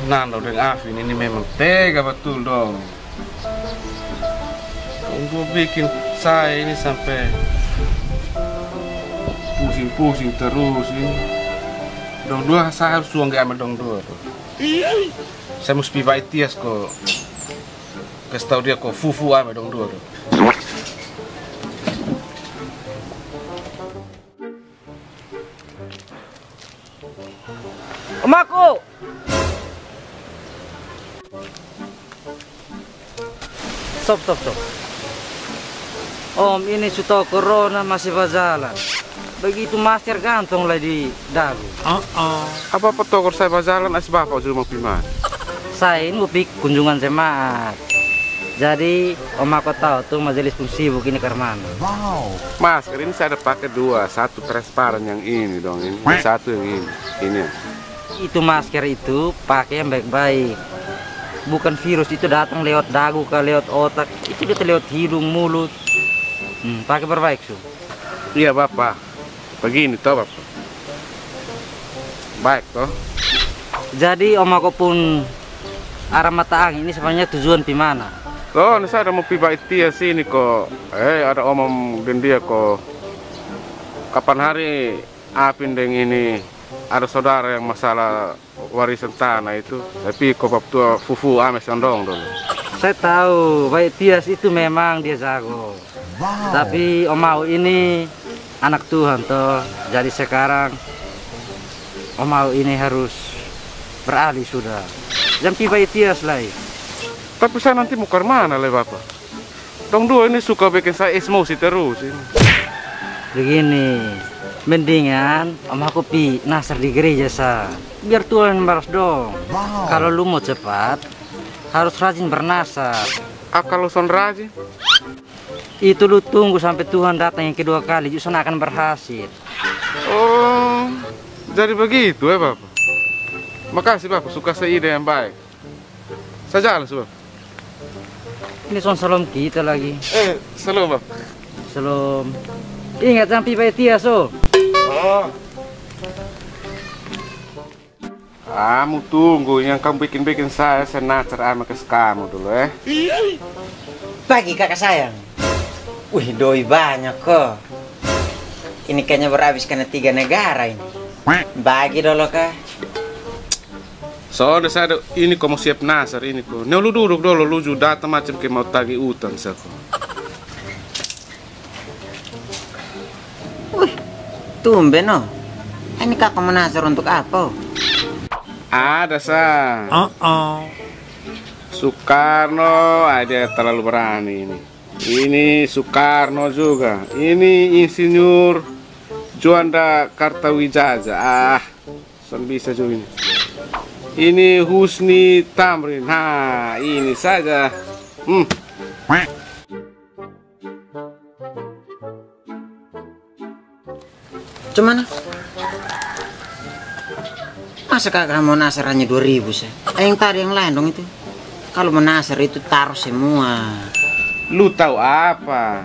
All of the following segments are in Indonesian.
Nando dengan Afin ini memang tega betul dong. Gue bikin saya ini sampai pusing-pusing terus ini. Dong dua saya harus suang sama dong dua tuh. Saya mesti baik tias kok. Kasih tahu dia kok fufu sama dong dua tuh. Omaku. Stop. Om, ini sudah corona masih berjalan. Begitu masker gantunglah di dagu. Apa tokor saya berjalan as bapak cuma piman. Saya ini mau kunjungan jemaat. Jadi om aku tahu tuh majelis pun sibuk ini karena. Wow. Masker ini saya ada pakai dua, satu transparan yang ini dong ini, satu yang ini. Itu masker itu pakai yang baik-baik. Bukan virus itu datang lewat dagu ke lewat otak, itu kita lewat hidung, mulut. Pakai berbaik su. Iya bapak, begini toh bapak. Baik toh. Jadi om aku pun arah mata angin ini sebenarnya tujuan di mana? Oh, ini saya mau piba itu sini kok. Ada omong dan dia kok. Kapan hari Apin deng ini ada saudara yang masalah warisan tanah itu, tapi kok bab tua fufu ame sondong dulu. Saya tahu, baik Tias itu memang dia jago. Wow. Tapi Om Mau ini anak Tuhan toh. Jadi sekarang Om Mau ini harus beralih sudah. Jangan tiba Tias lagi. Tapi saya nanti mau ke mana le bapak? Dong dua ini suka bikin saya emosi terus ini. Begini. Mendingan om aku pi nasar di gereja sa, biar Tuhan balas dong. Wow. Kalau lu mau cepat harus rajin bernasar. Kalau son rajin? Itu lu tunggu sampai Tuhan datang yang kedua kali, justru akan berhasil. Oh, jadi begitu ya bapak. Makasih bapak, suka seide yang baik. Saya jalan bapak. Ini son salam kita lagi. Salam bapak. Salam. Ingat jangan pi baik Tias so. Oh. Kamu tunggu yang kamu bikin saya nacer sama kes kamu dulu Pagi kakak sayang. Wih doi banyak kok. Ini kayaknya berhabis karena 3 negara ini. Bagi dulu kak. Soalnya saya ini kok mau siap nasar ini kok. Nih lu duduk dulu, lu juga datang macam kayak mau tagih utang saya kok. Tumben no. Ini kakak menasar untuk apa? Ada sa. Soekarno ada terlalu berani ini. Ini Soekarno juga. Ini Insinyur Juanda Kartawijaya. Son bisa juga ini. Ini Husni Tamrin. Nah, ini saja. Cuman masa kakak mau nasar hanya 2.000 sih? Yang tadi yang lain dong itu. Kalau mau nasar itu taruh semua. Lu tahu apa?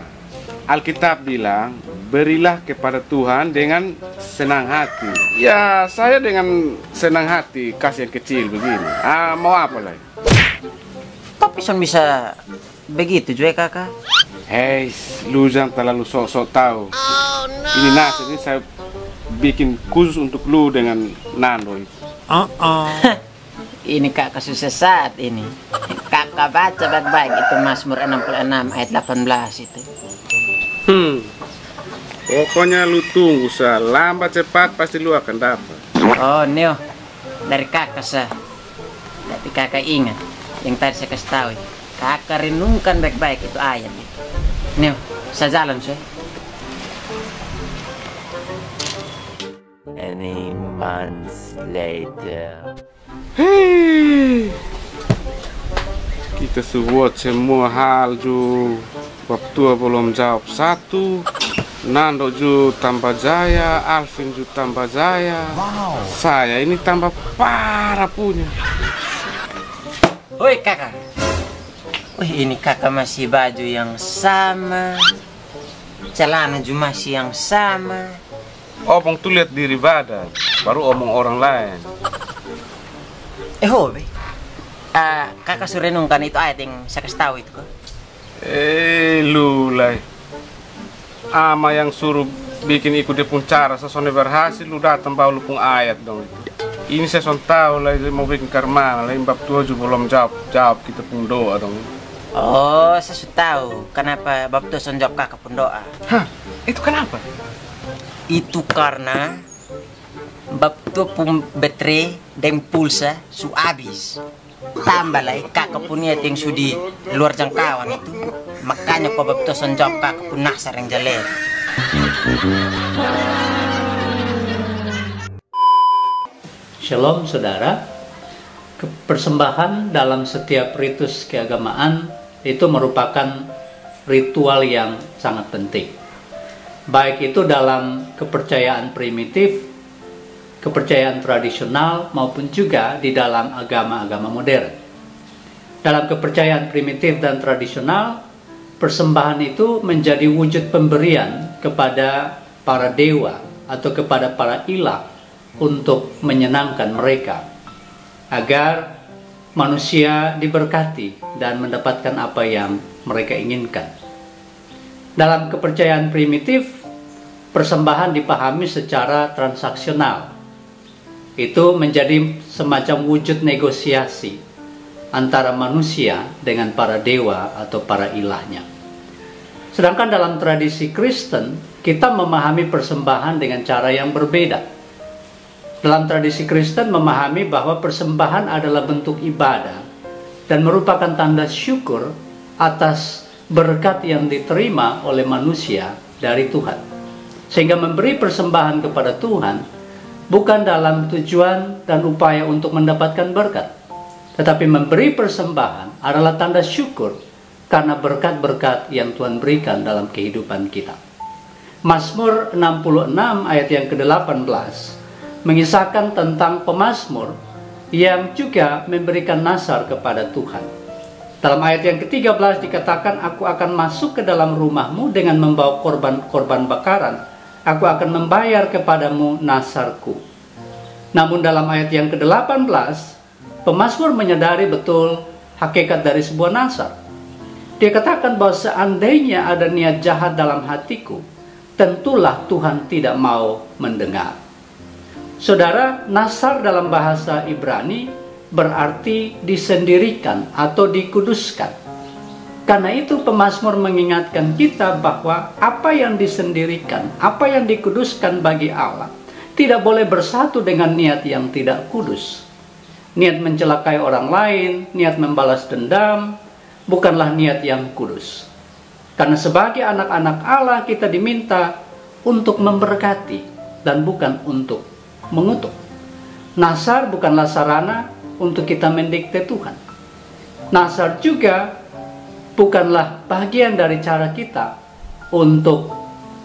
Alkitab bilang, berilah kepada Tuhan dengan senang hati. Ya, saya dengan senang hati kasih yang kecil begini. Mau apa lagi? Tapi son bisa begitu juga kakak. Hei, lu jangan terlalu sok-sok tahu. Ini nasi ini saya bikin khusus untuk lu dengan Nando itu. Ini kakak susah saat ini. Kakak baca baik-baik itu Mazmur 66 ayat 18 itu. Pokoknya lu tunggu sa, lambat cepat pasti lu akan dapat. Oh Neo, dari kakak sah. Tapi kakak ingat yang tadi saya kasih tahu. Kakak renungkan baik-baik itu ayat itu. Neo, saya jalan sih. Many months later. Hei, kita buat semua hal ju. Bab tua belum jawab satu. Nando ju tambah jaya, Alvin ju tambah jaya. Wow. Saya ini tambah parah punya. Woi kakak. Wih ini kakak masih baju yang sama. celana juga masih yang sama. Omong tuh lihat diri badan, baru omong orang lain. Hobe. Kakak suruh renungkan itu ayat yang saya kasih tahu itu kok. Lulai. Ama yang suruh bikin ikut dia pun cara sesone berhasil lu datang bawa lu pun ayat dong itu. Ini saya son tahu lah mau bikin karma, lain bab 7 belum jawab kita pun doa dong. Oh, saya sudah tahu kenapa bab 2 son jawab kakak pun doa. Hah, itu kenapa? Itu karena bab 2 pun baterai dan pulsa su habis. Tambah lagi kakak punya yang sudi luar jangkauan itu. Makanya kok bab 2 son jawab kakak pun nasar yang jelek. Shalom saudara, persembahan dalam setiap ritus keagamaan itu merupakan ritual yang sangat penting. Baik itu dalam kepercayaan primitif, kepercayaan tradisional, maupun juga di dalam agama-agama modern. Dalam kepercayaan primitif dan tradisional, persembahan itu menjadi wujud pemberian kepada para dewa atau kepada para ilah untuk menyenangkan mereka, agar manusia diberkati dan mendapatkan apa yang mereka inginkan. Dalam kepercayaan primitif, persembahan dipahami secara transaksional. Itu menjadi semacam wujud negosiasi antara manusia dengan para dewa atau para ilahnya. Sedangkan dalam tradisi Kristen, kita memahami persembahan dengan cara yang berbeda. Dalam tradisi Kristen memahami bahwa persembahan adalah bentuk ibadah dan merupakan tanda syukur atas berkat yang diterima oleh manusia dari Tuhan. Sehingga memberi persembahan kepada Tuhan bukan dalam tujuan dan upaya untuk mendapatkan berkat, tetapi memberi persembahan adalah tanda syukur karena berkat-berkat yang Tuhan berikan dalam kehidupan kita. Mazmur 66 ayat yang ke-18 mengisahkan tentang pemazmur yang juga memberikan nazar kepada Tuhan. Dalam ayat yang ke-13 dikatakan, aku akan masuk ke dalam rumahmu dengan membawa korban-korban bakaran. Aku akan membayar kepadamu nazarku. Namun dalam ayat yang ke-18, pemazmur menyadari betul hakikat dari sebuah nazar. Dia katakan bahwa seandainya ada niat jahat dalam hatiku, tentulah Tuhan tidak mau mendengar. Saudara, nazar dalam bahasa Ibrani berarti disendirikan atau dikuduskan. Karena itu pemazmur mengingatkan kita bahwa apa yang disendirikan, apa yang dikuduskan bagi Allah, tidak boleh bersatu dengan niat yang tidak kudus. Niat mencelakai orang lain, niat membalas dendam, bukanlah niat yang kudus. Karena sebagai anak-anak Allah kita diminta untuk memberkati dan bukan untuk mengutuk. Nazar bukanlah sarana untuk kita mendikte Tuhan. Nazar juga bukanlah bagian dari cara kita untuk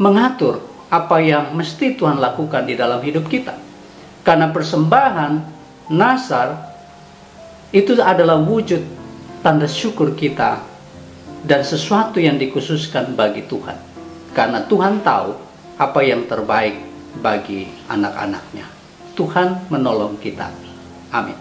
mengatur apa yang mesti Tuhan lakukan di dalam hidup kita. Karena persembahan nazar itu adalah wujud tanda syukur kita dan sesuatu yang dikhususkan bagi Tuhan. Karena Tuhan tahu apa yang terbaik bagi anak-anaknya. Tuhan menolong kita. Amin.